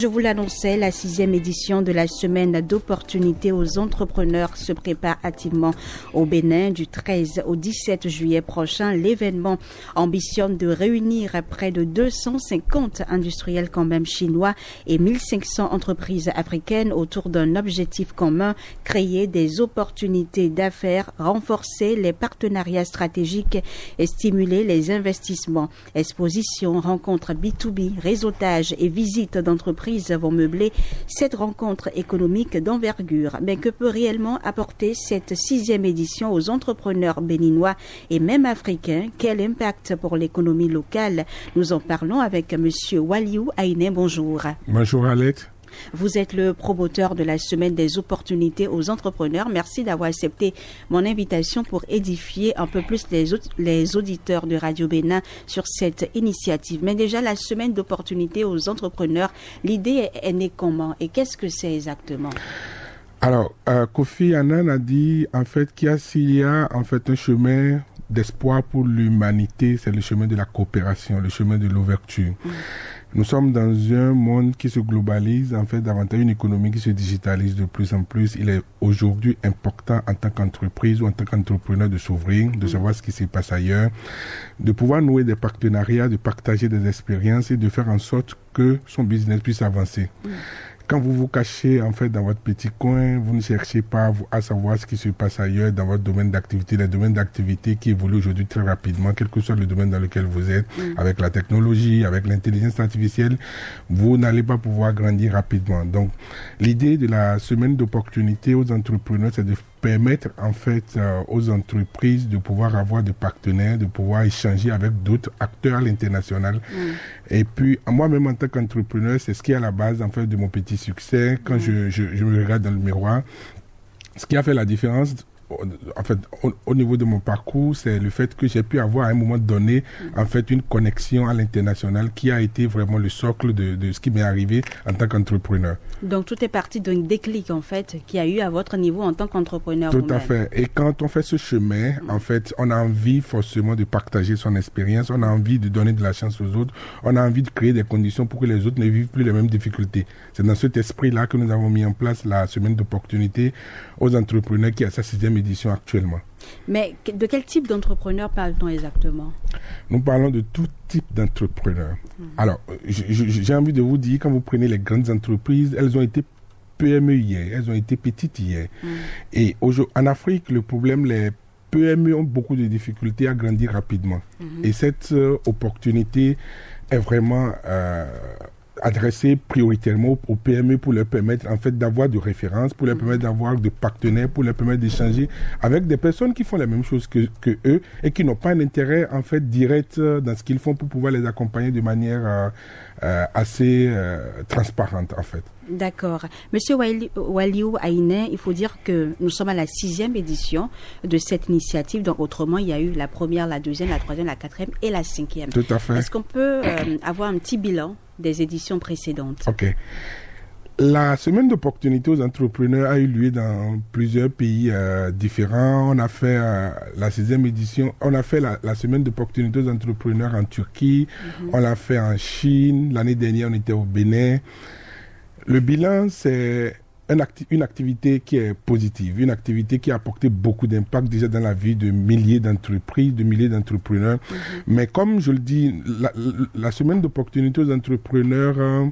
Je vous l'annonçais, la 6e édition de la semaine d'opportunités aux entrepreneurs se prépare activement au Bénin du 13 au 17 juillet prochain. L'événement ambitionne de réunir près de 250 industriels quand même chinois et 1500 entreprises africaines autour d'un objectif commun, créer des opportunités d'affaires, renforcer les partenariats stratégiques et stimuler les investissements. Expositions, rencontres B2B, réseautage et visites d'entreprises vont meubler cette rencontre économique d'envergure. Mais que peut réellement apporter cette 6e édition aux entrepreneurs béninois et même africains? Quel impact pour l'économie locale? Nous en parlons avec M. Waliou Aïné. Bonjour. Bonjour Alex. Vous êtes le promoteur de la semaine des opportunités aux entrepreneurs. Merci d'avoir accepté mon invitation pour édifier un peu plus les auditeurs de Radio Bénin sur cette initiative. Mais déjà, la semaine d'opportunités aux entrepreneurs, l'idée est née comment et qu'est-ce que c'est exactement? Alors, Kofi Annan a dit en fait s'il y a en fait un chemin d'espoir pour l'humanité, c'est le chemin de la coopération, le chemin de l'ouverture. Nous sommes dans un monde qui se globalise, en fait, davantage une économie qui se digitalise de plus en plus. Il est aujourd'hui important en tant qu'entreprise ou en tant qu'entrepreneur de s'ouvrir, de savoir ce qui se passe ailleurs, de pouvoir nouer des partenariats, de partager des expériences et de faire en sorte que son business puisse avancer. Quand vous vous cachez en fait dans votre petit coin, vous ne cherchez pas à savoir ce qui se passe ailleurs dans votre domaine d'activité, les domaines d'activité qui évoluent aujourd'hui très rapidement, quel que soit le domaine dans lequel vous êtes, avec la technologie, avec l'intelligence artificielle, vous n'allez pas pouvoir grandir rapidement. Donc, l'idée de la semaine d'opportunités aux entrepreneurs, c'est de permettre en fait aux entreprises de pouvoir avoir des partenaires, de pouvoir échanger avec d'autres acteurs à l'international. Et puis moi-même en tant qu'entrepreneur, c'est ce qui est à la base en fait de mon petit succès. Quand je me regarde dans le miroir, ce qui a fait la différence en fait, au niveau de mon parcours, c'est le fait que j'ai pu avoir à un moment donné en fait une connexion à l'international qui a été vraiment le socle de ce qui m'est arrivé en tant qu'entrepreneur. Donc tout est parti d'un déclic en fait qui a eu à votre niveau en tant qu'entrepreneur. Tout à fait. Et quand on fait ce chemin, en fait, on a envie forcément de partager son expérience, on a envie de donner de la chance aux autres, on a envie de créer des conditions pour que les autres ne vivent plus les mêmes difficultés. C'est dans cet esprit-là que nous avons mis en place la semaine d'opportunités aux entrepreneurs qui a sa 6e édition actuellement. Mais de quel type d'entrepreneurs parle-t-on exactement? Nous parlons de tout type d'entrepreneurs. Alors, j'ai envie de vous dire, quand vous prenez les grandes entreprises, elles ont été PME hier, elles ont été petites hier. Et en Afrique, le problème, les PME ont beaucoup de difficultés à grandir rapidement. Et cette opportunité est vraiment adressé prioritairement aux PME pour leur permettre en fait d'avoir de références, pour leur permettre d'avoir de partenaires, pour leur permettre d'échanger avec des personnes qui font la même chose que eux et qui n'ont pas un intérêt en fait direct dans ce qu'ils font pour pouvoir les accompagner de manière assez transparente en fait. D'accord. Monsieur Waliou Aïné, il faut dire que nous sommes à la 6e édition de cette initiative. Donc, autrement, il y a eu la première, la deuxième, la troisième, la quatrième et la 5e. Tout à fait. Est-ce qu'on peut avoir un petit bilan des éditions précédentes? Ok. La semaine d'opportunités aux entrepreneurs a eu lieu dans plusieurs pays différents. On a fait la 6e édition, on a fait la semaine d'opportunités aux entrepreneurs en Turquie, on l'a fait en Chine, l'année dernière on était au Bénin. Le bilan, c'est une activité qui est positive, une activité qui a apporté beaucoup d'impact déjà dans la vie de milliers d'entreprises, de milliers d'entrepreneurs. Mais comme je le dis, la semaine d'opportunités aux entrepreneurs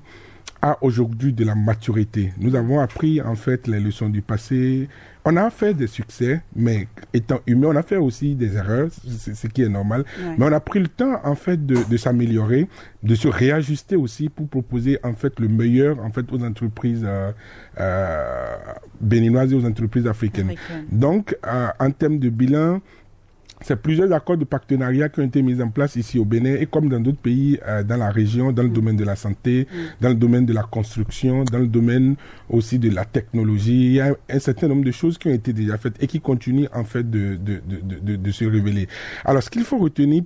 a aujourd'hui de la maturité. Nous avons appris en fait les leçons du passé. On a fait des succès, mais étant humain, on a fait aussi des erreurs, ce qui est normal. Ouais. Mais on a pris le temps en fait de s'améliorer, de se réajuster aussi pour proposer en fait le meilleur en fait aux entreprises béninoises et aux entreprises africaines. Donc, en termes de bilan, c'est plusieurs accords de partenariat qui ont été mis en place ici au Bénin et comme dans d'autres pays dans la région, dans le domaine de la santé, dans le domaine de la construction, dans le domaine aussi de la technologie. Il y a un certain nombre de choses qui ont été déjà faites et qui continuent en fait de se révéler. Alors, ce qu'il faut retenir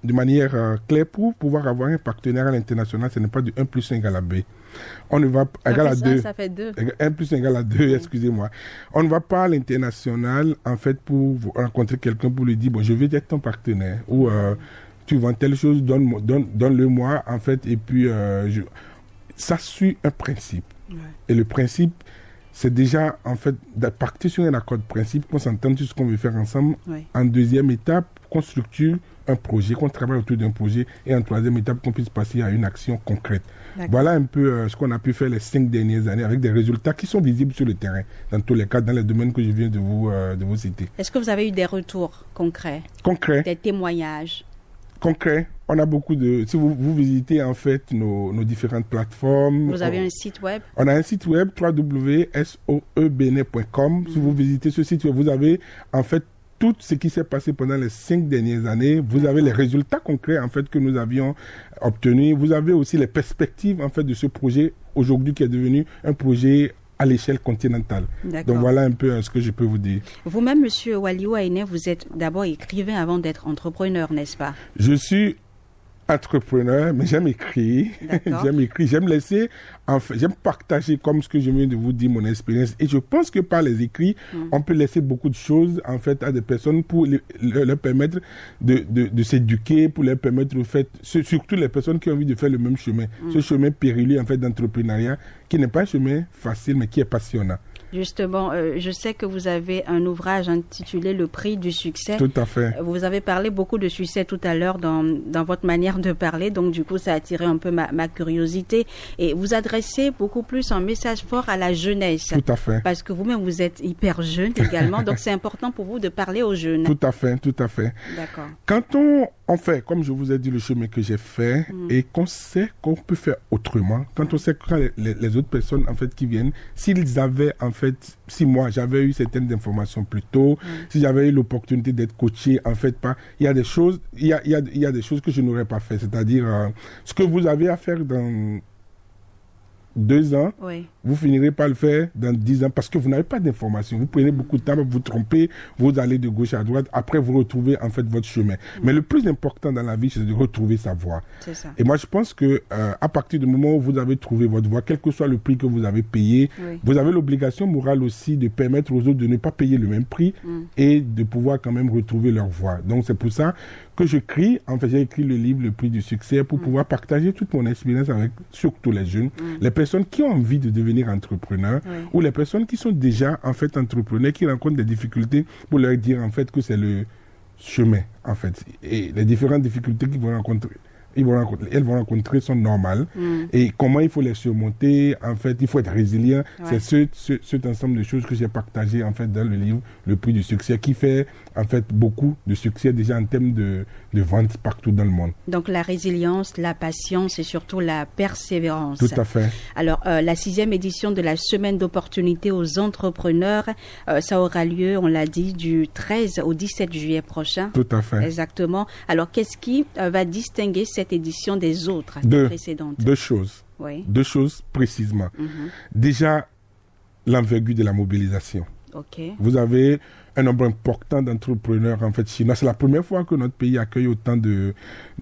de manière claire pour pouvoir avoir un partenaire à l'international, ce n'est pas de 1 plus 1 égale à B. On ne va égal à 2. Ça fait 2. 1 plus 1 égale à 2, excusez-moi. On ne va pas à l'international, en fait, pour rencontrer quelqu'un pour lui dire, bon, je vais être ton partenaire. Ou tu vends telle chose, donne-le-moi, en fait, et puis ça suit un principe. Ouais. Et le principe, c'est déjà, en fait, de partir sur un accord de principe, qu'on s'entende sur ce qu'on veut faire ensemble. Ouais. En deuxième étape, qu'on structure un projet, qu'on travaille autour d'un projet. Et en troisième étape, qu'on puisse passer à une action concrète. D'accord. Voilà un peu ce qu'on a pu faire les 5 dernières années avec des résultats qui sont visibles sur le terrain, dans tous les cas, dans les domaines que je viens de vous citer. Est-ce que vous avez eu des retours concrets? Concrets. Des témoignages? Concret, on a beaucoup de... Si vous visitez en fait nos différentes plateformes... Vous avez un site web? On a un site web, www.soebenin.com. Si vous visitez ce site web, vous avez en fait tout ce qui s'est passé pendant les 5 dernières années. Vous avez les résultats concrets en fait que nous avions obtenus. Vous avez aussi les perspectives en fait de ce projet aujourd'hui qui est devenu un projet à l'échelle continentale. D'accord. Donc voilà un peu ce que je peux vous dire. Vous-même, Monsieur Waliou Aïné, vous êtes d'abord écrivain avant d'être entrepreneur, n'est-ce pas? Je suis entrepreneur, mais j'aime écrire. J'aime laisser, j'aime partager comme ce que je viens de vous dire, mon expérience. Et je pense que par les écrits, on peut laisser beaucoup de choses en fait à des personnes pour leur permettre de s'éduquer, pour leur permettre, en fait, surtout les personnes qui ont envie de faire le même chemin. Ce chemin périlleux en fait d'entrepreneuriat, qui n'est pas un chemin facile, mais qui est passionnant. Justement, je sais que vous avez un ouvrage intitulé Le Prix du succès. Tout à fait. Vous avez parlé beaucoup de succès tout à l'heure dans votre manière de parler, donc du coup ça a attiré un peu ma curiosité. Et vous adressez beaucoup plus un message fort à la jeunesse. Tout à fait. Parce que vous-même vous êtes hyper jeune également, donc c'est important pour vous de parler aux jeunes. Tout à fait, tout à fait. D'accord. Quand on fait, comme je vous ai dit, le chemin que j'ai fait et qu'on sait qu'on peut faire autrement, quand on sait que les autres personnes en fait qui viennent, s'ils avaient en fait, si moi j'avais eu certaines informations plus tôt, si j'avais eu l'opportunité d'être coaché, en fait il y a des choses, il y a des choses que je n'aurais pas fait, c'est-à-dire ce que vous avez à faire dans 2 ans, vous finirez par le faire dans 10 ans parce que vous n'avez pas d'informations. Vous prenez beaucoup de temps, vous trompez, vous allez de gauche à droite, après vous retrouvez en fait votre chemin. Mais le plus important dans la vie, c'est de retrouver sa voie. C'est ça. Et moi, je pense que à partir du moment où vous avez trouvé votre voie, quel que soit le prix que vous avez payé, vous avez l'obligation morale aussi de permettre aux autres de ne pas payer le même prix et de pouvoir quand même retrouver leur voie. Donc c'est pour ça que j'ai écrit le livre Le Prix du succès pour pouvoir partager toute mon expérience avec surtout les jeunes, les personnes qui ont envie de devenir entrepreneurs ou les personnes qui sont déjà en fait entrepreneurs, qui rencontrent des difficultés, pour leur dire en fait que c'est le chemin en fait. Et les différentes difficultés qu'ils vont rencontrer, elles vont rencontrer sont normales. Et comment il faut les surmonter, en fait, il faut être résilient. C'est cet ensemble de choses que j'ai partagé en fait dans le livre Le Prix du succès, qui fait en fait beaucoup de succès déjà en termes de vente partout dans le monde. Donc la résilience, la patience et surtout la persévérance. Tout à fait. Alors la 6e édition de la semaine d'opportunités aux entrepreneurs, ça aura lieu, on l'a dit, du 13 au 17 juillet prochain. Tout à fait. Exactement. Alors qu'est-ce qui va distinguer cette édition des autres précédentes? 2 choses. Oui. 2 choses précisément. Déjà, l'envergure de la mobilisation. Okay. Vous avez un nombre important d'entrepreneurs en fait chinois. C'est la première fois que notre pays accueille autant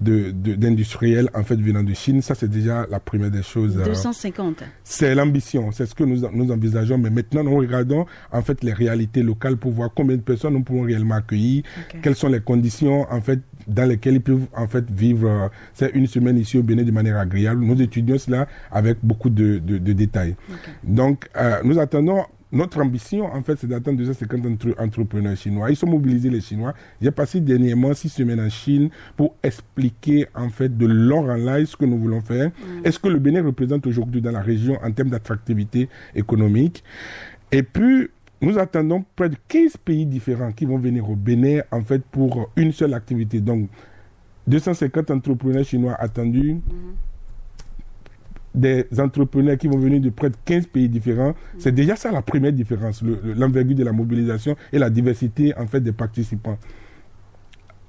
d'industriels en fait venant de Chine. Ça, c'est déjà la première des choses. 250. C'est l'ambition, c'est ce que nous envisageons. Mais maintenant, nous regardons en fait les réalités locales pour voir combien de personnes nous pouvons réellement accueillir, quelles sont les conditions en fait dans lesquelles ils peuvent en fait vivre une semaine ici au Bénin de manière agréable. Nous étudions cela avec beaucoup de détails. Donc, nous attendons. Notre ambition, en fait, c'est d'attendre 250 entrepreneurs chinois. Ils sont mobilisés, les Chinois. J'ai passé dernièrement 6 semaines en Chine pour expliquer, en fait, de long en large ce que nous voulons faire. Est-ce que le Bénin représente aujourd'hui dans la région en termes d'attractivité économique? Et puis, nous attendons près de 15 pays différents qui vont venir au Bénin, en fait, pour une seule activité. Donc, 250 entrepreneurs chinois attendus. Des entrepreneurs qui vont venir de près de 15 pays différents. C'est déjà ça la première différence, l'envergure de la mobilisation et la diversité en fait des participants.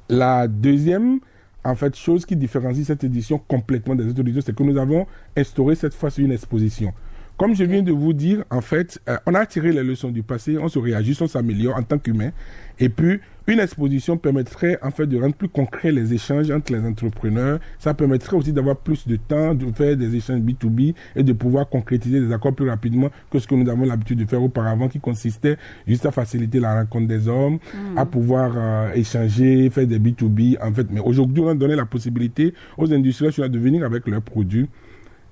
La deuxième en fait chose qui différencie cette édition complètement des autres éditions, c'est que nous avons instauré cette fois une exposition. Comme je viens de vous dire, en fait, on a tiré les leçons du passé, on se réajuste, on s'améliore en tant qu'humain. Et puis, une exposition permettrait en fait de rendre plus concret les échanges entre les entrepreneurs. Ça permettrait aussi d'avoir plus de temps, de faire des échanges B2B et de pouvoir concrétiser des accords plus rapidement que ce que nous avons l'habitude de faire auparavant, qui consistait juste à faciliter la rencontre des hommes, à pouvoir échanger, faire des B2B en fait. Mais aujourd'hui, on a donné la possibilité aux industriels de venir avec leurs produits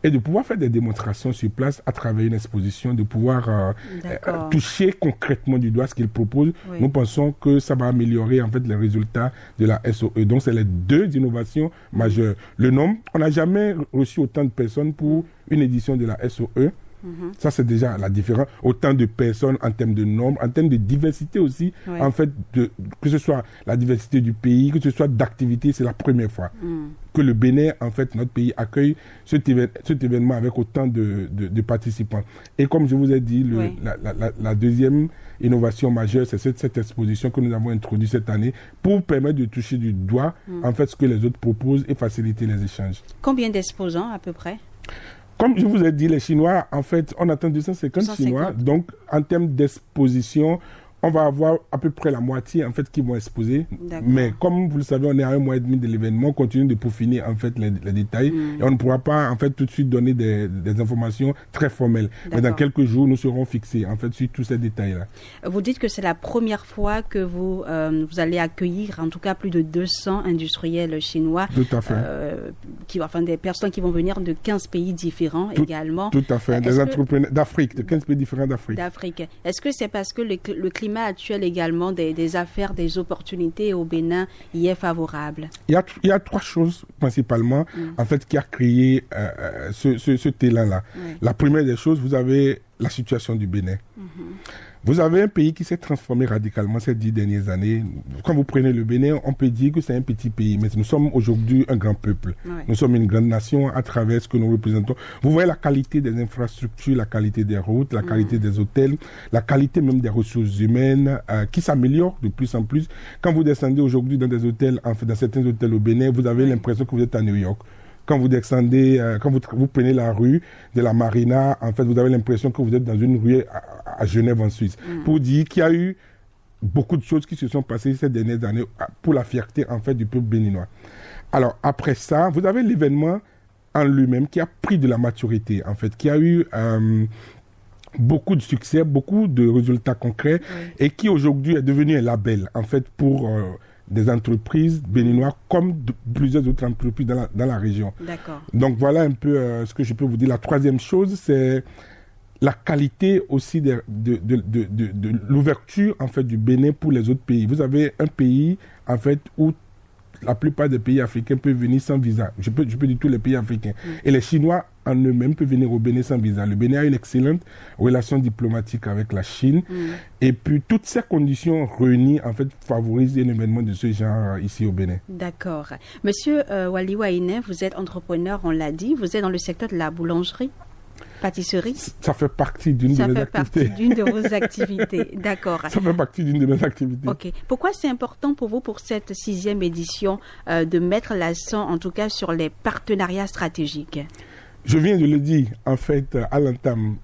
et de pouvoir faire des démonstrations sur place à travers une exposition, de pouvoir toucher concrètement du doigt ce qu'ils proposent. Oui. Nous pensons que ça va améliorer en fait les résultats de la SOE. Donc c'est les deux innovations majeures. Le nombre, on n'a jamais reçu autant de personnes pour une édition de la SOE. Ça, c'est déjà la différence. Autant de personnes en termes de nombre, en termes de diversité aussi, en fait, que ce soit la diversité du pays, que ce soit d'activité, c'est la première fois que le Bénin, en fait, notre pays, accueille cet événement avec autant de participants. Et comme je vous ai dit, la deuxième innovation majeure, c'est cette exposition que nous avons introduite cette année pour permettre de toucher du doigt, en fait, ce que les autres proposent et faciliter les échanges. Combien d'exposants, à peu près ? Comme je vous ai dit, les Chinois, en fait, on attend 250 Chinois. Donc, en termes d'exposition, on va avoir à peu près la moitié, en fait, qui vont exposer. Mais comme vous le savez, on est à 1 mois et demi de l'événement. On continue de peaufiner, en fait, les détails. Et on ne pourra pas, en fait, tout de suite donner des informations très formelles. Mais dans quelques jours, nous serons fixés, en fait, sur tous ces détails-là. Vous dites que c'est la première fois que vous allez accueillir, en tout cas, plus de 200 industriels chinois. Tout à fait. Des personnes qui vont venir de 15 pays différents également. Tout à fait. Des entrepreneurs d'Afrique, de 15 pays différents d'Afrique. Est-ce que c'est parce que le climat actuel également des affaires, des opportunités au Bénin y est favorable? Il y a 3 choses principalement en fait qui a créé ce élan-là. La première des choses, vous avez la situation du Bénin. Vous avez un pays qui s'est transformé radicalement ces 10 dernières années. Quand vous prenez le Bénin, on peut dire que c'est un petit pays, mais nous sommes aujourd'hui un grand peuple. Nous sommes une grande nation à travers ce que nous représentons. Vous voyez la qualité des infrastructures, la qualité des routes, la qualité des hôtels, la qualité même des ressources humaines qui s'améliorent de plus en plus. Quand vous descendez aujourd'hui dans des hôtels, en fait, dans certains hôtels au Bénin, vous avez l'impression que vous êtes à New York. Quand vous descendez, quand vous prenez la rue de la Marina, en fait, vous avez l'impression que vous êtes dans une rue à Genève, en Suisse. Pour dire qu'il y a eu beaucoup de choses qui se sont passées ces dernières années pour la fierté, en fait, du peuple béninois. Alors, après ça, vous avez l'événement en lui-même qui a pris de la maturité, en fait, qui a eu beaucoup de succès, beaucoup de résultats concrets et qui aujourd'hui est devenu un label, en fait, pour des entreprises béninoises comme plusieurs autres entreprises dans la région. D'accord. Donc voilà un peu ce que je peux vous dire. La troisième chose, c'est la qualité aussi de l'ouverture en fait du Bénin pour les autres pays. Vous avez un pays en fait où la plupart des pays africains peuvent venir sans visa. Je peux dire tous les pays africains. Et les Chinois en eux-mêmes peuvent venir au Bénin sans visa. Le Bénin a une excellente relation diplomatique avec la Chine. Et puis, toutes ces conditions réunies, en fait, favorisent un événement de ce genre ici au Bénin. D'accord. Monsieur Wali Waine, vous êtes entrepreneur, on l'a dit. Vous êtes dans le secteur de la boulangerie, pâtisserie. Ça fait partie d'une de mes activités. Ça fait partie d'une de vos activités, d'accord. Ça fait partie d'une de mes activités. Ok. Pourquoi c'est important pour vous, pour cette 6e édition, de mettre l'accent, en tout cas, sur les partenariats stratégiques? Je viens de le dire, en fait, à l'entame.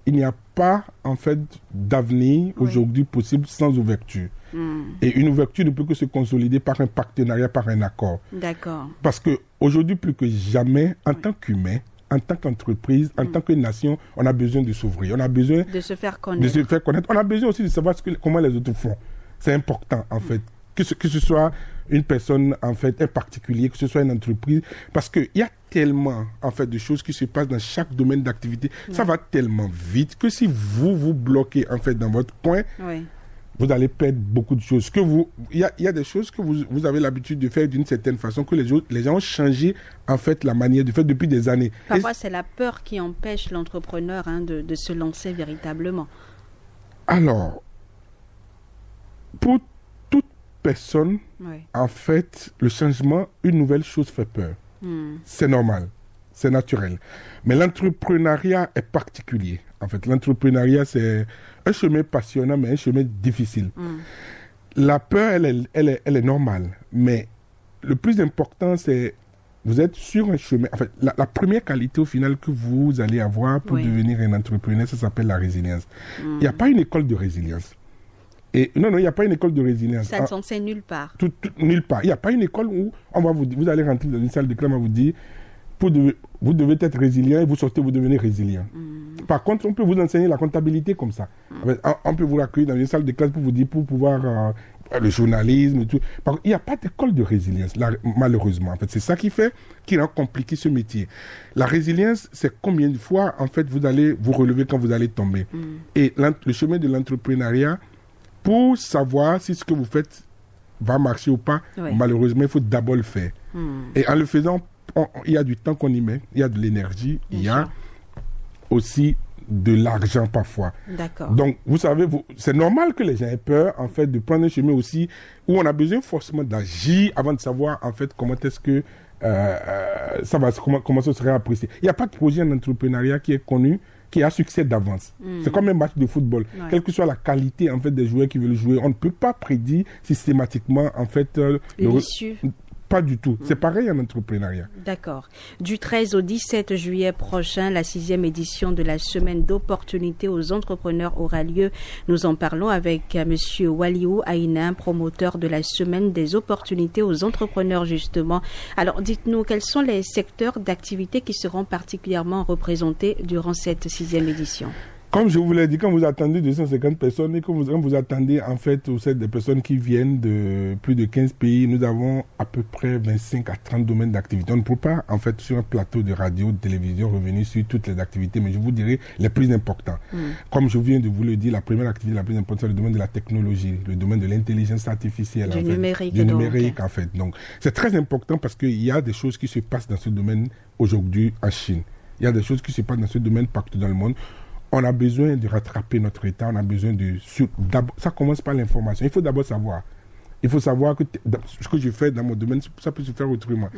Il n'y a pas, en fait, d'avenir aujourd'hui possible sans ouverture. Et une ouverture ne peut que se consolider par un partenariat, par un accord. D'accord. Parce qu'aujourd'hui, plus que jamais, en tant qu'humain, en tant qu'entreprise, en tant que nation, on a besoin de s'ouvrir. On a besoin de se faire connaître. On a besoin aussi de savoir comment les autres font. C'est important, en fait. Que ce soit une personne, en fait, un particulier, que ce soit une entreprise. Parce qu'il y a tellement, en fait, de choses qui se passent dans chaque domaine d'activité. Ça va tellement vite que si vous bloquez, en fait, dans votre coin, vous allez perdre beaucoup de choses. Il y a des choses que vous avez l'habitude de faire d'une certaine façon, que les gens ont changé, en fait, la manière de faire depuis des années. Parfois, c'est la peur qui empêche l'entrepreneur de se lancer véritablement. Alors, pour toute personne, en fait, le changement, une nouvelle chose fait peur. C'est normal, c'est naturel. Mais l'entrepreneuriat est particulier. En fait, l'entrepreneuriat, c'est un chemin passionnant, mais un chemin difficile. La peur, elle est normale. Mais le plus important, c'est vous êtes sur un chemin. En fait, la première qualité, au final, que vous allez avoir pour devenir un entrepreneur, ça s'appelle la résilience. Il n'y a pas une école de résilience. Et non, il n'y a pas une école de résilience. Ça ne s'enseigne nulle part. Nulle part. Il n'y a pas une école où vous allez rentrer dans une salle de classe, on va vous dire, vous devez être résilient et vous sortez, vous devenez résilient. Par contre, on peut vous enseigner la comptabilité comme ça. On peut vous accueillir dans une salle de classe pour vous dire, pour pouvoir le journalisme et tout. Il n'y a pas d'école de résilience, là, malheureusement. En fait, c'est ça qui rend compliqué ce métier. La résilience, c'est combien de fois, en fait, vous allez vous relever quand vous allez tomber. Et le chemin de l'entrepreneuriat, pour savoir si ce que vous faites va marcher ou pas, malheureusement, il faut d'abord le faire. Et en le faisant, il y a du temps qu'on y met, il y a de l'énergie, il y a aussi de l'argent parfois. D'accord. Donc, vous savez, c'est normal que les gens aient peur, en fait, de prendre un chemin aussi où on a besoin forcément d'agir avant de savoir, en fait, comment est-ce que comment ça serait apprécié. Il n'y a pas de projet en entrepreneuriat qui est connu, qui a succès d'avance. C'est comme un match de football. Quelle que soit la qualité, en fait, des joueurs qui veulent jouer, on ne peut pas prédire systématiquement, en fait, l'issue. Pas du tout. C'est pareil en entrepreneuriat. D'accord. Du 13 au 17 juillet prochain, la 6e édition de la semaine d'opportunités aux entrepreneurs aura lieu. Nous en parlons avec M. Waliou Aïna, promoteur de la semaine des opportunités aux entrepreneurs, justement. Alors, dites-nous, quels sont les secteurs d'activité qui seront particulièrement représentés durant cette 6e édition? Comme je vous l'ai dit, quand vous attendez 250 personnes et quand vous attendez en fait des personnes qui viennent de plus de 15 pays, nous avons à peu près 25 à 30 domaines d'activité. On ne peut pas en fait sur un plateau de radio, de télévision revenir sur toutes les activités, mais je vous dirai les plus importants. Comme je viens de vous le dire, la première activité la plus importante, c'est le domaine de la technologie, le domaine de l'intelligence artificielle. Du numérique. Du numérique en fait. Donc c'est très important parce qu'il y a des choses qui se passent dans ce domaine aujourd'hui en Chine. Il y a des choses qui se passent dans ce domaine partout dans le monde. On a besoin de rattraper notre état, on a besoin ça commence par l'information. Il faut d'abord savoir. Il faut savoir que ce que je fais dans mon domaine, ça peut se faire autrement.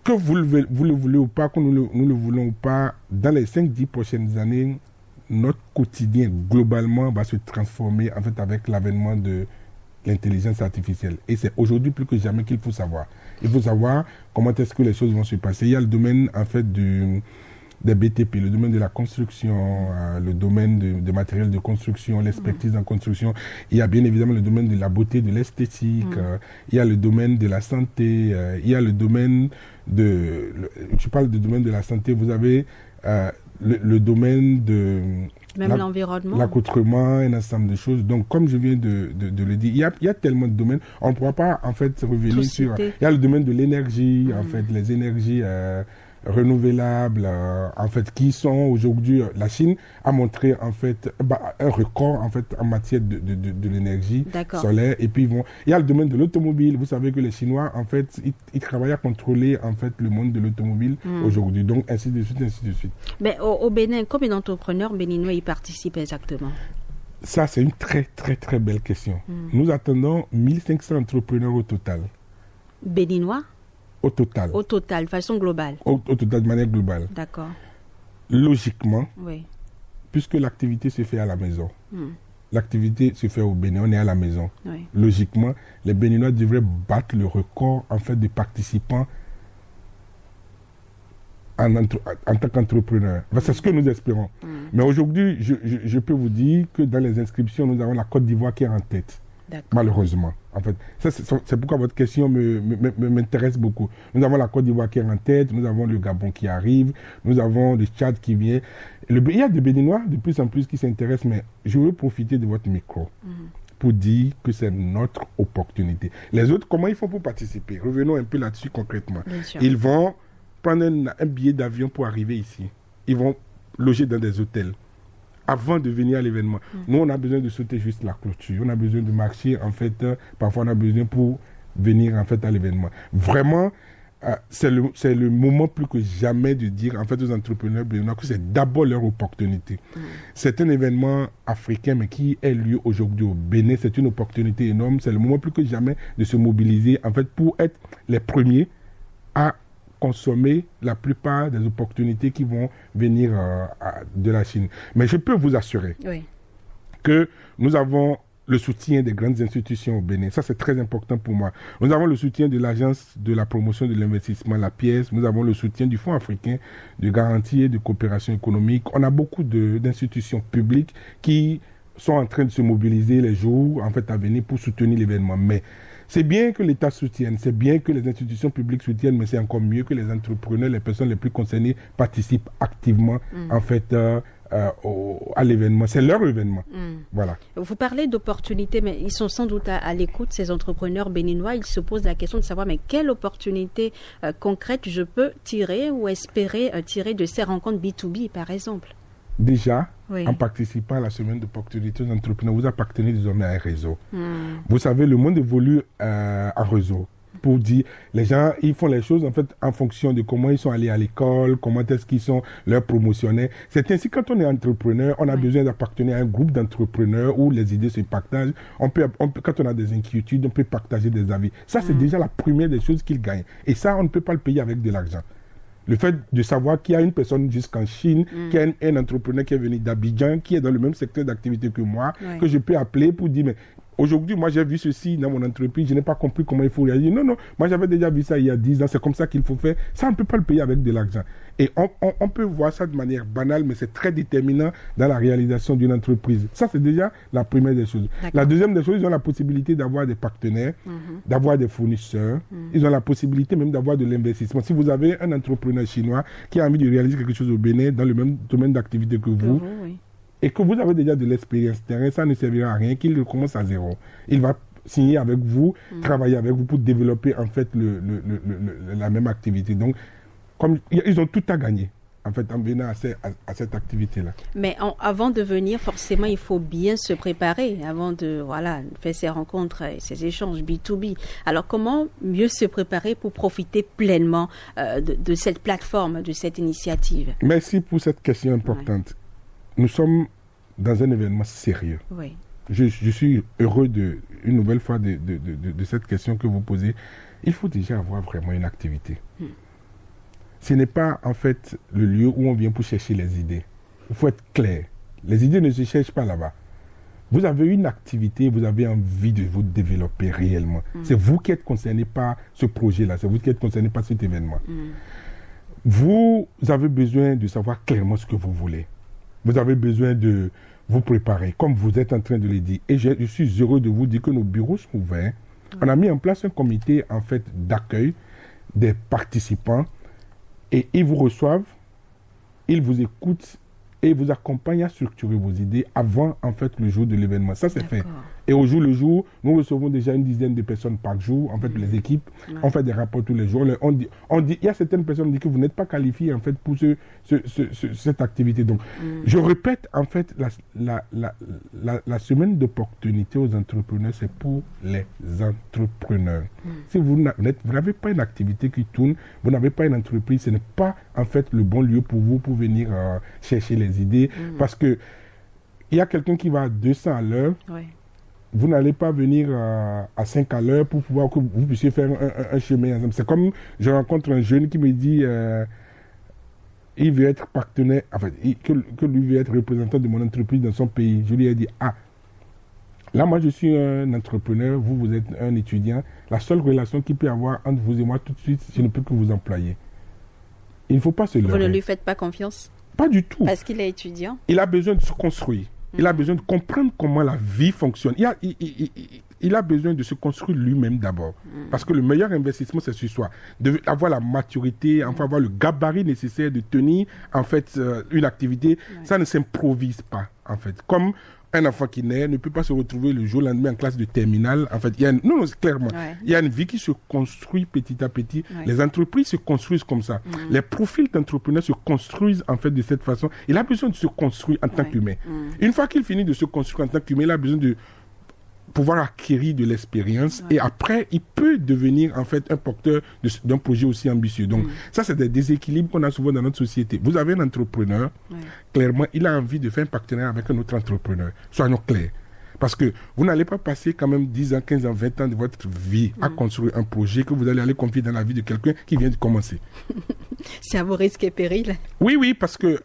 Que vous le voulez ou pas, que nous le voulons ou pas, dans les 5-10 prochaines années, notre quotidien, globalement, va se transformer en fait avec l'avènement de l'intelligence artificielle. Et c'est aujourd'hui plus que jamais qu'il faut savoir. Il faut savoir comment est-ce que les choses vont se passer. Il y a le domaine, en fait, des BTP, le domaine de la construction, le domaine de matériel de construction, l'expertise en construction. Il y a bien évidemment le domaine de la beauté, de l'esthétique. Il y a le domaine de la santé. Il y a le domaine je parle du domaine de la santé. Vous avez le domaine de... Même l'environnement. L'accoutrement, un ensemble de choses. Donc, comme je viens de le dire, il y a tellement de domaines. On ne pourra pas, en fait, revenir sur... Il y a le domaine de l'énergie, en fait, les énergies... renouvelables, en fait, qui sont aujourd'hui, la Chine a montré en fait un record en fait en matière de l'énergie solaire. Et puis il y a le domaine de l'automobile. Vous savez que les Chinois en fait ils travaillent à contrôler en fait le monde de l'automobile aujourd'hui. Donc ainsi de suite, ainsi de suite. Mais au Bénin, combien d'entrepreneurs béninois y participent exactement? Ça c'est une très très très belle question. Nous attendons 1500 entrepreneurs au total. Béninois? Au total, de façon globale. Au total, de manière globale. D'accord. Logiquement, puisque l'activité se fait à la maison, l'activité se fait au Bénin, on est à la maison. Logiquement, les Béninois devraient battre le record en fait de participants en tant qu'entrepreneur. C'est ce que nous espérons. Mais aujourd'hui, je peux vous dire que dans les inscriptions, nous avons la Côte d'Ivoire qui est en tête. Malheureusement. En fait, c'est pourquoi votre question m'intéresse beaucoup. Nous avons la Côte d'Ivoire qui est en tête, nous avons le Gabon qui arrive, nous avons le Tchad qui vient. Il y a des Béninois de plus en plus qui s'intéressent, mais je veux profiter de votre micro pour dire que c'est notre opportunité. Les autres, comment ils font pour participer? Revenons un peu là-dessus concrètement. Ils vont prendre un billet d'avion pour arriver ici. Ils vont loger dans des hôtels. Avant de venir à l'événement. Nous, on a besoin de sauter juste la clôture. On a besoin de marcher, en fait. Parfois, on a besoin pour venir, en fait, à l'événement. Vraiment, c'est le moment plus que jamais de dire, en fait, aux entrepreneurs béninois que c'est d'abord leur opportunité. C'est un événement africain, mais qui est lieu aujourd'hui au Bénin. C'est une opportunité énorme. C'est le moment plus que jamais de se mobiliser, en fait, pour être les premiers à consommer la plupart des opportunités qui vont venir de la Chine. Mais je peux vous assurer que nous avons le soutien des grandes institutions au Bénin. Ça, c'est très important pour moi. Nous avons le soutien de l'Agence de la promotion de l'investissement, la pièce. Nous avons le soutien du Fonds africain de garantie et de coopération économique. On a beaucoup d'institutions publiques qui sont en train de se mobiliser les jours en fait, à venir pour soutenir l'événement. Mais c'est bien que l'État soutienne, c'est bien que les institutions publiques soutiennent, mais c'est encore mieux que les entrepreneurs, les personnes les plus concernées participent activement en fait, à l'événement. C'est leur événement. Voilà. Vous parlez d'opportunités, mais ils sont sans doute à l'écoute, ces entrepreneurs béninois. Ils se posent la question de savoir, mais quelle opportunité concrète je peux tirer ou espérer tirer de ces rencontres B2B, par exemple? Déjà, en participant à la semaine d'opportunités aux entrepreneurs, vous appartenez désormais à un réseau. Vous savez, le monde évolue en réseau. Pour dire, les gens, ils font les choses en fait en fonction de comment ils sont allés à l'école, comment est-ce qu'ils sont leurs promotionnaires. C'est ainsi, quand on est entrepreneur, on a besoin d'appartenir à un groupe d'entrepreneurs où les idées se partagent. Quand on a des inquiétudes, on peut partager des avis. Ça, c'est déjà la première des choses qu'ils gagnent. Et ça, on ne peut pas le payer avec de l'argent. Le fait de savoir qu'il y a une personne jusqu'en Chine, qu'il y a un entrepreneur qui est venu d'Abidjan, qui est dans le même secteur d'activité que moi, que je peux appeler pour dire, mais aujourd'hui, moi, j'ai vu ceci dans mon entreprise, je n'ai pas compris comment il faut réagir. Non, moi, j'avais déjà vu ça il y a 10 ans, c'est comme ça qu'il faut faire. Ça, on ne peut pas le payer avec de l'argent. Et on peut voir ça de manière banale, mais c'est très déterminant dans la réalisation d'une entreprise. Ça, c'est déjà la première des choses. La deuxième des choses, ils ont la possibilité d'avoir des partenaires, d'avoir des fournisseurs. Ils ont la possibilité même d'avoir de l'investissement. Si vous avez un entrepreneur chinois qui a envie de réaliser quelque chose au Bénin dans le même domaine d'activité que vous, et que vous avez déjà de l'expérience terrain, ça ne servira à rien qu'il recommence à zéro. Il va signer avec vous, travailler avec vous pour développer en fait la même activité. Donc, comme ils ont tout à gagner en fait en venant à cette activité-là. Mais avant de venir, forcément, il faut bien se préparer avant de faire ces rencontres, ces échanges B2B. Alors, comment mieux se préparer pour profiter pleinement de cette plateforme, de cette initiative? Merci pour cette question importante. Nous sommes dans un événement sérieux. Oui. Je suis heureux une nouvelle fois de cette question que vous posez. Il faut déjà avoir vraiment une activité. Ce n'est pas en fait le lieu où on vient pour chercher les idées. Il faut être clair. Les idées ne se cherchent pas là-bas. Vous avez une activité, vous avez envie de vous développer réellement. C'est vous qui êtes concerné par ce projet-là, c'est vous qui êtes concerné par cet événement. Vous avez besoin de savoir clairement ce que vous voulez. Vous avez besoin de vous préparer, comme vous êtes en train de le dire. Et je suis heureux de vous dire que nos bureaux sont ouverts. On a mis en place un comité en fait d'accueil des participants et ils vous reçoivent, ils vous écoutent et ils vous accompagnent à structurer vos idées avant en fait le jour de l'événement. Ça, c'est fait. Et au jour le jour, nous recevons déjà une dizaine de personnes par jour. En fait, les équipes, on fait des rapports tous les jours. On dit, il y a certaines personnes qui disent que vous n'êtes pas qualifiés en fait pour cette activité. Donc, je répète, en fait, la semaine d'opportunité aux entrepreneurs, c'est pour les entrepreneurs. Si vous n'avez pas une activité qui tourne, vous n'avez pas une entreprise, ce n'est pas en fait le bon lieu pour vous pour venir chercher les idées. Parce que il y a quelqu'un qui va à 200 à l'heure. Vous n'allez pas venir à 5 à l'heure pour pouvoir que vous puissiez faire un chemin ensemble. C'est comme je rencontre un jeune qui me dit il veut être partenaire, enfin, que lui veut être représentant de mon entreprise dans son pays. Je lui ai dit, là moi je suis un entrepreneur, vous êtes un étudiant. La seule relation qu'il peut y avoir entre vous et moi tout de suite, je ne peux que vous employer. Il ne faut pas se leurrer. Vous ne lui faites pas confiance? Pas du tout. Parce qu'il est étudiant? Il a besoin de se construire. Il a besoin de comprendre comment la vie fonctionne. Il a besoin de se construire lui-même d'abord. Parce que le meilleur investissement, c'est sur soi. Avoir la maturité, enfin avoir le gabarit nécessaire de tenir en fait une activité. Ça ne s'improvise pas en fait. Comme un enfant qui naît ne peut pas se retrouver le jour lendemain en classe de terminale. En fait, clairement. Il y a une vie qui se construit petit à petit. Les entreprises se construisent comme ça. Les profils d'entrepreneurs se construisent en fait de cette façon. Il a besoin de se construire en tant qu'humain. Une fois qu'il finit de se construire en tant qu'humain, il a besoin de pouvoir acquérir de l'expérience et après il peut devenir en fait un porteur d'un projet aussi ambitieux. Donc ça, c'est des déséquilibres qu'on a souvent dans notre société. Vous avez un entrepreneur, clairement il a envie de faire un partenariat avec un autre entrepreneur. Soyons clairs. Parce que vous n'allez pas passer quand même 10 ans, 15 ans, 20 ans de votre vie à construire un projet que vous allez aller confier dans la vie de quelqu'un qui vient de commencer. C'est à vos risques et périls. Oui, parce que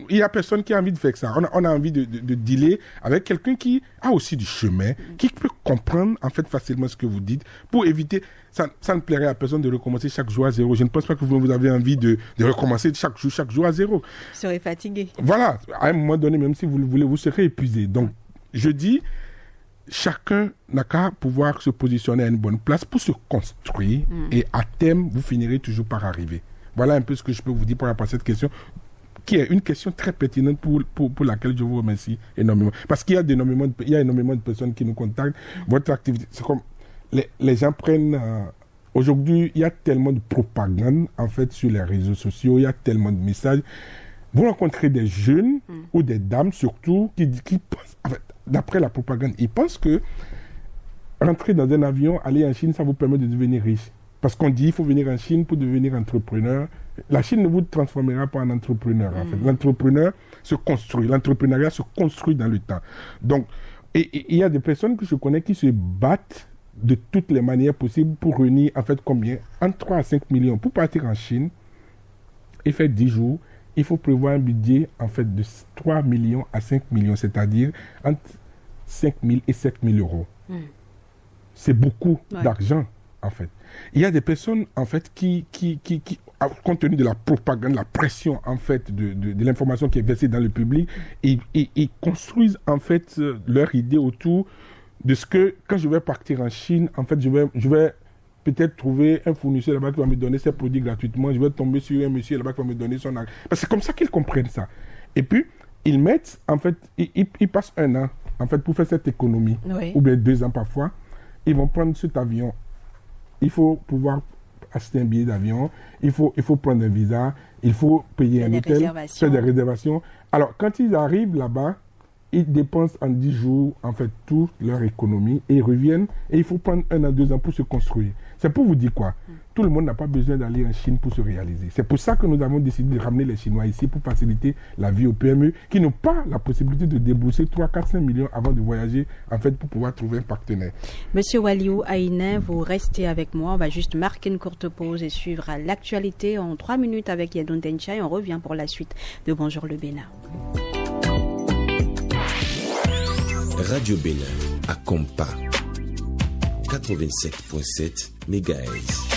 il n'y a personne qui a envie de faire ça. On a envie de dealer avec quelqu'un qui a aussi du chemin, qui peut comprendre en fait facilement ce que vous dites pour éviter... Ça ne plairait à personne de recommencer chaque jour à zéro. Je ne pense pas que vous avez envie de recommencer chaque jour à zéro. Vous serez fatigué. Voilà. À un moment donné, même si vous le voulez, vous serez épuisé. Donc, je dis, chacun n'a qu'à pouvoir se positionner à une bonne place pour se construire et à terme, vous finirez toujours par arriver. Voilà un peu ce que je peux vous dire par rapport à cette question. qui est une question très pertinente pour laquelle je vous remercie énormément. Parce qu'il y a énormément de personnes qui nous contactent. Votre activité, c'est comme les gens prennent... aujourd'hui, il y a tellement de propagande, en fait, sur les réseaux sociaux. Il y a tellement de messages. Vous rencontrez des jeunes ou des dames, surtout, qui pensent... En fait, d'après la propagande, ils pensent que rentrer dans un avion, aller en Chine, ça vous permet de devenir riche. Parce qu'on dit qu'il faut venir en Chine pour devenir entrepreneur. La Chine ne vous transformera pas en entrepreneur. En fait. L'entrepreneur se construit. L'entrepreneuriat se construit dans le temps. Donc, et il y a des personnes que je connais qui se battent de toutes les manières possibles pour réunir, en fait, combien? Entre 3 à 5 millions. Pour partir en Chine et faire 10 jours, il faut prévoir un budget, en fait, de 3 millions à 5 millions, c'est-à-dire entre 5 000 et 7 000 euros. C'est beaucoup d'argent, en fait. Il y a des personnes, en fait, qui compte tenu de la propagande, la pression, en fait, de l'information qui est versée dans le public, ils construisent, en fait, leur idée autour de ce que, quand je vais partir en Chine, en fait, je vais peut-être trouver un fournisseur là-bas qui va me donner ses produits gratuitement, je vais tomber sur un monsieur là-bas qui va me donner son argent. Parce que c'est comme ça qu'ils comprennent ça. Et puis, ils mettent, en fait, ils passent 1 an, en fait, pour faire cette économie, ou bien 2 ans parfois, ils vont prendre cet avion. Il faut pouvoir acheter un billet d'avion, il faut prendre un visa, il faut payer un hôtel, faire des réservations. Alors, quand ils arrivent là-bas, ils dépensent en 10 jours, en fait, toute leur économie et ils reviennent et il faut prendre 1 à 2 ans pour se construire. C'est pour vous dire quoi? Tout le monde n'a pas besoin d'aller en Chine pour se réaliser. C'est pour ça que nous avons décidé de ramener les Chinois ici pour faciliter la vie aux PME qui n'ont pas la possibilité de débourser 3, 4, 5 millions avant de voyager, en fait, pour pouvoir trouver un partenaire. Monsieur Waliou Aïnen, vous restez avec moi. On va juste marquer une courte pause et suivre l'actualité en 3 minutes avec Yadoun Dencha et on revient pour la suite de Bonjour le Bénin. Radio Bénin à Compa 87.7 MHz.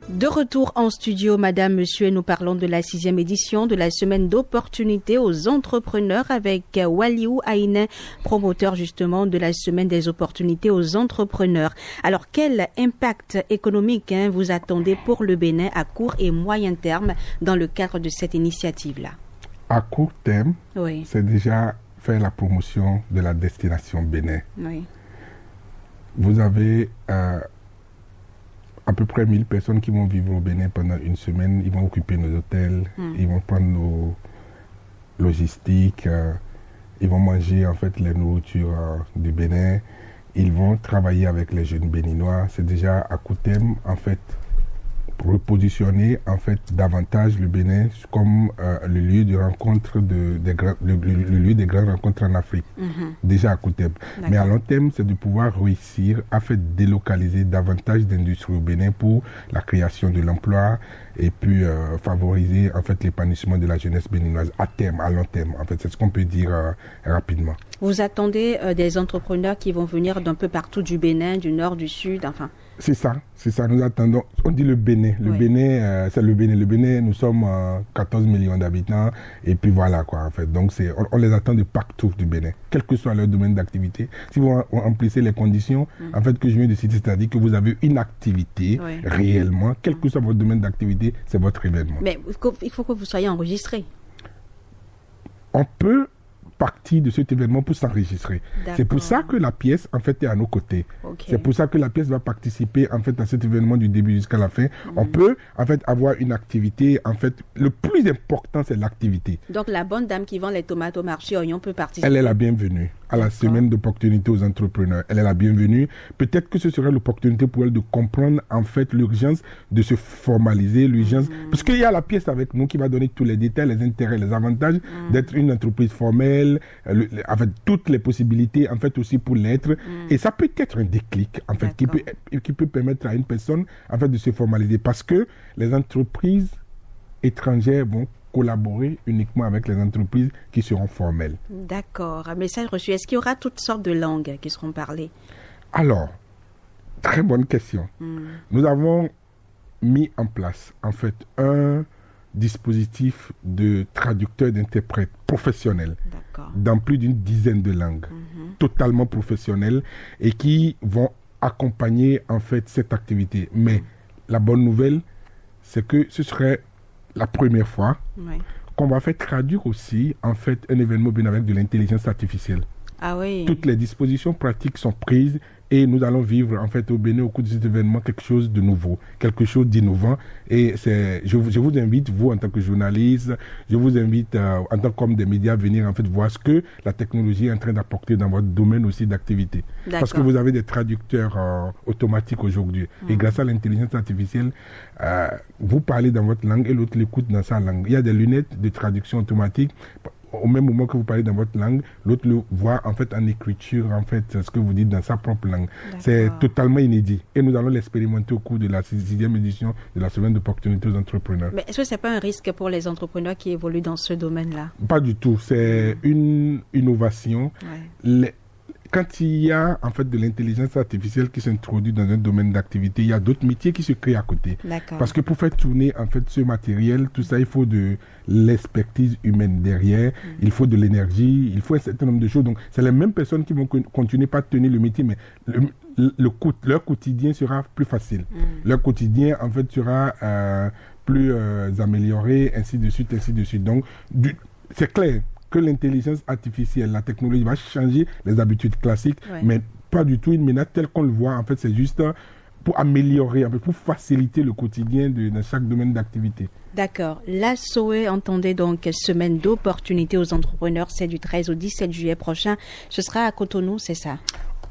De retour en studio, Madame, Monsieur, et nous parlons de la 6e édition de la semaine d'opportunités aux entrepreneurs avec Waliou Aïnen, promoteur justement de la semaine des opportunités aux entrepreneurs. Alors, quel impact économique vous attendez pour le Bénin à court et moyen terme dans le cadre de cette initiative-là? À court terme, c'est déjà faire la promotion de la destination Bénin. Vous avez à peu près 1000 personnes qui vont vivre au Bénin pendant une semaine. Ils vont occuper nos hôtels, ils vont prendre nos logistiques, ils vont manger en fait les nourritures du Bénin. Ils vont travailler avec les jeunes béninois. C'est déjà à court terme en fait repositionner en fait davantage le Bénin comme le lieu de rencontre le lieu des grandes rencontres en Afrique, déjà à court terme. Mais à long terme, c'est de pouvoir réussir à faire délocaliser davantage d'industries au Bénin pour la création de l'emploi et puis favoriser en fait l'épanouissement de la jeunesse béninoise à terme, à long terme. En fait, c'est ce qu'on peut dire rapidement. Vous attendez des entrepreneurs qui vont venir d'un peu partout du Bénin, du nord, du sud, enfin. C'est ça. Nous attendons. On dit le Bénin. Le Bénin, c'est le Bénin. Le Bénin, nous sommes 14 millions d'habitants. Et puis voilà, quoi, en fait. Donc, on les attend de partout du Bénin, quel que soit leur domaine d'activité. Si vous remplissez les conditions, en fait, que je viens de citer, c'est-à-dire que vous avez une activité réellement, quel que soit votre domaine d'activité, c'est votre événement. Mais il faut que vous soyez enregistré. On peut partie de cet événement pour s'enregistrer. C'est pour ça que la pièce, en fait, est à nos côtés. C'est pour ça que la pièce va participer, en fait, à cet événement du début jusqu'à la fin. On peut, en fait, avoir une activité, en fait, le plus important, c'est l'activité. Donc, la bonne dame qui vend les tomates au marché Oignon peut participer. Elle est la bienvenue à la semaine d'opportunités aux entrepreneurs. Elle est la bienvenue. Peut-être que ce serait l'opportunité pour elle de comprendre, en fait, l'urgence de se formaliser, l'urgence. Parce qu'il y a la pièce avec nous qui va donner tous les détails, les intérêts, les avantages d'être une entreprise formelle, avec toutes les possibilités en fait aussi pour l'être et ça peut être un déclic en fait qui peut permettre à une personne en fait de se formaliser parce que les entreprises étrangères vont collaborer uniquement avec les entreprises qui seront formelles. D'accord. Un message reçu. Est-ce qu'il y aura toutes sortes de langues qui seront parlées? Alors, très bonne question. Nous avons mis en place en fait un dispositif de traducteurs, d'interprètes professionnels dans plus d'une dizaine de langues, totalement professionnels et qui vont accompagner en fait cette activité. Mais la bonne nouvelle, c'est que ce serait la première fois qu'on va faire traduire aussi, en fait, un événement bien avec de l'intelligence artificielle. Ah oui. Toutes les dispositions pratiques sont prises et nous allons vivre, en fait, au Bénin, au cours de cet événement, quelque chose de nouveau, quelque chose d'innovant. Et je vous invite, vous, en tant que journaliste, je vous invite, en tant qu'homme des médias, à venir, en fait, voir ce que la technologie est en train d'apporter dans votre domaine aussi d'activité. Parce que vous avez des traducteurs automatiques aujourd'hui. Et grâce à l'intelligence artificielle, vous parlez dans votre langue et l'autre l'écoute dans sa langue. Il y a des lunettes de traduction automatique. Au même moment que vous parlez dans votre langue, l'autre le voit en fait en écriture, en fait, ce que vous dites dans sa propre langue. D'accord. C'est totalement inédit. Et nous allons l'expérimenter au cours de la 6e édition de la Semaine d'opportunité aux entrepreneurs. Mais est-ce que ce n'est pas un risque pour les entrepreneurs qui évoluent dans ce domaine-là? Pas du tout. C'est une innovation. Ouais. Quand il y a en fait de l'intelligence artificielle qui s'introduit dans un domaine d'activité, il y a d'autres métiers qui se créent à côté. D'accord. Parce que pour faire tourner en fait ce matériel, tout ça, il faut de l'expertise humaine derrière, il faut de l'énergie, il faut un certain nombre de choses. Donc, c'est les mêmes personnes qui vont continuer pas à tenir le métier, mais leur quotidien sera plus facile. Leur quotidien, en fait, sera plus amélioré, ainsi de suite, ainsi de suite. Donc, c'est clair que l'intelligence artificielle, la technologie va changer les habitudes classiques, mais pas du tout une menace telle qu'on le voit. En fait, c'est juste pour améliorer, pour faciliter le quotidien dans chaque domaine d'activité. D'accord. La SOE, entendez donc, semaine d'opportunités aux entrepreneurs, c'est du 13 au 17 juillet prochain. Ce sera à Cotonou, c'est ça?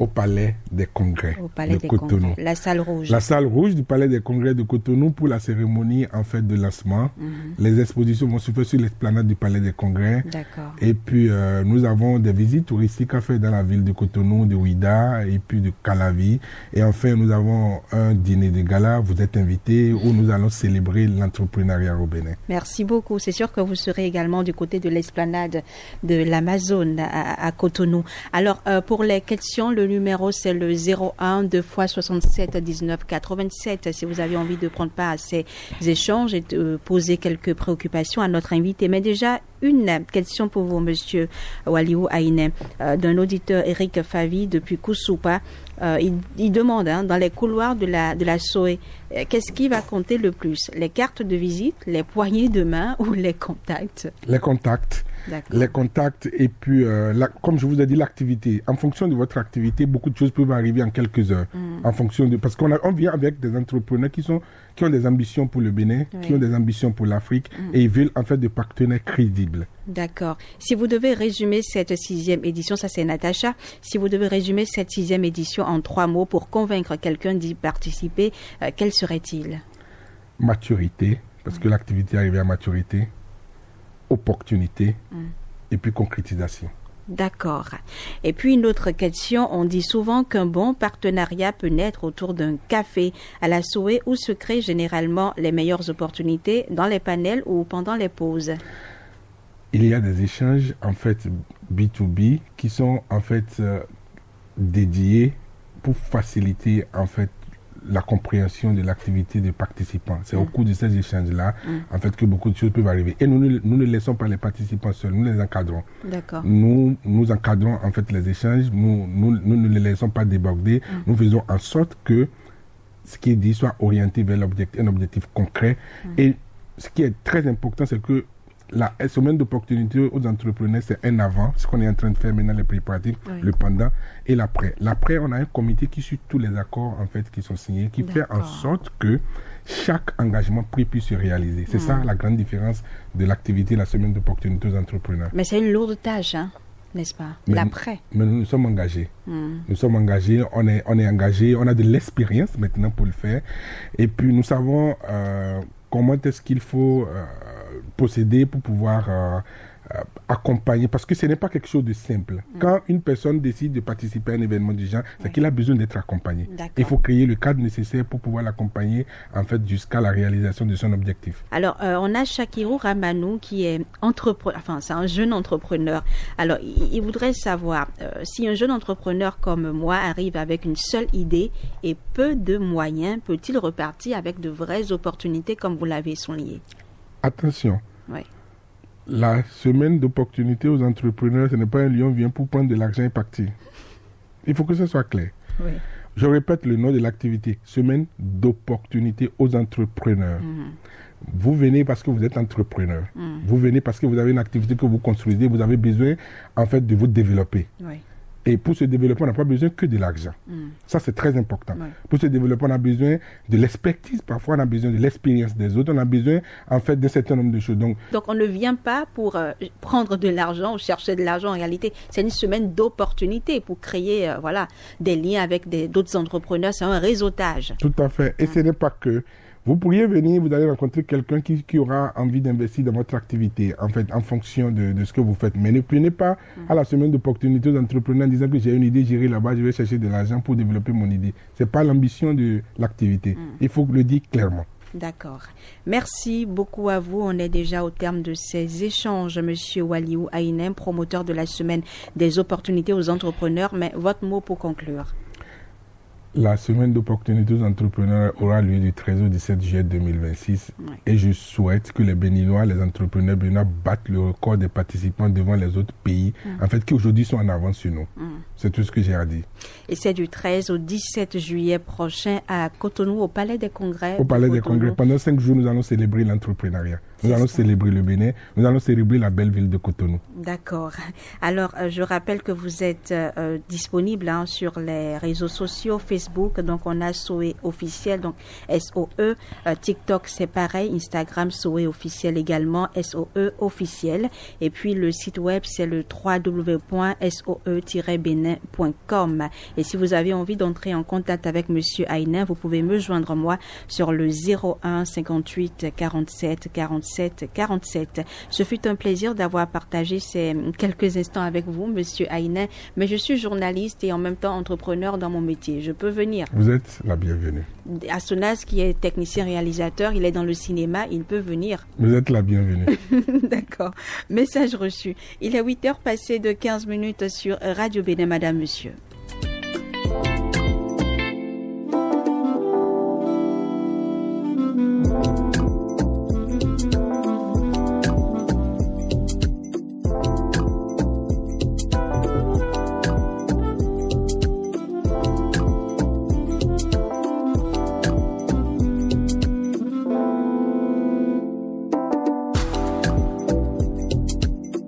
Au Palais des Congrès de Cotonou. La salle rouge. La salle rouge du Palais des Congrès de Cotonou pour la cérémonie en fait de lancement. Les expositions vont se faire sur l'esplanade du Palais des Congrès. D'accord. Et puis nous avons des visites touristiques à faire dans la ville de Cotonou, de Ouida et puis de Calavi. Et enfin nous avons un dîner de gala. Vous êtes invités où nous allons célébrer l'entrepreneuriat au Bénin. Merci beaucoup. C'est sûr que vous serez également du côté de l'esplanade de l'Amazone à Cotonou. Alors pour les questions, le numéro, c'est le 01 2 x 67 19 87. Si vous avez envie de prendre part à ces échanges et de poser quelques préoccupations à notre invité. Mais déjà, une question pour vous, monsieur Waliou Aïné, d'un auditeur Eric Favi depuis Koussoupa. Il demande, dans les couloirs de la SOE, qu'est-ce qui va compter le plus? Les cartes de visite, les poignées de main ou les contacts? Les contacts. D'accord. Les contacts et puis, comme je vous ai dit, l'activité. En fonction de votre activité, beaucoup de choses peuvent arriver en quelques heures. En fonction de, parce qu'on vient avec des entrepreneurs qui ont des ambitions pour le Bénin, qui ont des ambitions pour l'Afrique et ils veulent en fait des partenaires crédibles. D'accord. Si vous devez résumer cette 6e édition, ça c'est Natacha, si vous devez résumer cette 6e édition en 3 mots pour convaincre quelqu'un d'y participer, quel serait-il? Maturité, parce que l'activité est arrivée à maturité, opportunité et puis concrétisation. D'accord. Et puis une autre question, on dit souvent qu'un bon partenariat peut naître autour d'un café. À la SOE, où se créent généralement les meilleures opportunités, dans les panels ou pendant les pauses? Il y a des échanges en fait B2B qui sont en fait dédiés pour faciliter en fait la compréhension de l'activité des participants. C'est au cours de ces échanges-là, en fait, que beaucoup de choses peuvent arriver. Et nous ne laissons pas les participants seuls, nous les encadrons. D'accord. Nous encadrons, en fait, les échanges, nous ne les laissons pas déborder. Nous faisons en sorte que ce qui est dit soit orienté vers un objectif concret. Et ce qui est très important, c'est que la semaine d'opportunité aux entrepreneurs, c'est un avant, ce qu'on est en train de faire maintenant, les préparatifs, le pendant et l'après. L'après, on a un comité qui suit tous les accords en fait qui sont signés, qui fait en sorte que chaque engagement pris puisse se réaliser. C'est ça la grande différence de l'activité, la semaine d'opportunité aux entrepreneurs. Mais c'est une lourde tâche, n'est-ce pas? L'après. Mais nous sommes engagés. Nous sommes engagés, on est engagés, on a de l'expérience maintenant pour le faire. Et puis nous savons comment est-ce qu'il faut procéder pour pouvoir accompagner, parce que ce n'est pas quelque chose de simple. Quand une personne décide de participer à un événement du genre, c'est qu'il a besoin d'être accompagné. Il faut créer le cadre nécessaire pour pouvoir l'accompagner en fait jusqu'à la réalisation de son objectif. Alors, on a Shakirou Ramanou qui est c'est un jeune entrepreneur. Alors, il voudrait savoir si un jeune entrepreneur comme moi arrive avec une seule idée et peu de moyens, peut-il repartir avec de vraies opportunités comme vous l'avez souligné? Attention. Oui. La semaine d'opportunité aux entrepreneurs, ce n'est pas un lion vient pour prendre de l'argent et partir. Il faut que ce soit clair. Oui. Je répète le nom de l'activité. Semaine d'opportunité aux entrepreneurs. Vous venez parce que vous êtes entrepreneur. Vous venez parce que vous avez une activité que vous construisez. Vous avez besoin, en fait, de vous développer. Oui. Et pour se développer, on n'a pas besoin que de l'argent. Ça, c'est très important. Oui. Pour se développer, on a besoin de l'expertise. Parfois, on a besoin de l'expérience des autres. On a besoin, en fait, d'un certain nombre de choses. Donc on ne vient pas pour prendre de l'argent ou chercher de l'argent. En réalité, c'est une semaine d'opportunités pour créer des liens avec d'autres entrepreneurs. C'est un réseautage. Tout à fait. Et ce n'est pas que... Vous pourriez venir, vous allez rencontrer quelqu'un qui aura envie d'investir dans votre activité, en fait, en fonction de ce que vous faites. Mais ne prenez pas à la semaine d'opportunités aux entrepreneurs en disant que j'ai une idée, j'irai là-bas, je vais chercher de l'argent pour développer mon idée. Ce n'est pas l'ambition de l'activité. Il faut le dire clairement. D'accord. Merci beaucoup à vous. On est déjà au terme de ces échanges. Monsieur Waliou Aïnem, promoteur de la semaine des opportunités aux entrepreneurs. Mais votre mot pour conclure. La semaine d'opportunités aux entrepreneurs aura lieu du 13 au 17 juillet 2026 et je souhaite que les Béninois, les entrepreneurs béninois battent le record des participants devant les autres pays, en fait, qui aujourd'hui sont en avance sur nous. C'est tout ce que j'ai à dire. Et c'est du 13 au 17 juillet prochain à Cotonou, au Palais des Congrès. Au Palais des Congrès. Pendant 5 jours, nous allons célébrer l'entrepreneuriat. Nous allons célébrer le Bénin. Nous allons célébrer la belle ville de Cotonou. D'accord. Alors, je rappelle que vous êtes disponible sur les réseaux sociaux, Facebook, donc on a SOE officiel, donc SOE. TikTok, c'est pareil. Instagram, SOE officiel également, SOE officiel. Et puis, le site web, c'est le www.soe-benin.com. Et si vous avez envie d'entrer en contact avec Monsieur Aïnem, vous pouvez me joindre moi sur le 01 58 47 47 47. Ce fut un plaisir d'avoir partagé ces quelques instants avec vous, Monsieur Aïnem, mais je suis journaliste et en même temps entrepreneur dans mon métier. Je peux venir. Vous êtes la bienvenue. Assonas, qui est technicien réalisateur, il est dans le cinéma, il peut venir. Vous êtes la bienvenue. D'accord. Message reçu. Il est 8h passé de 15 minutes sur Radio Bénin, Madame, Monsieur.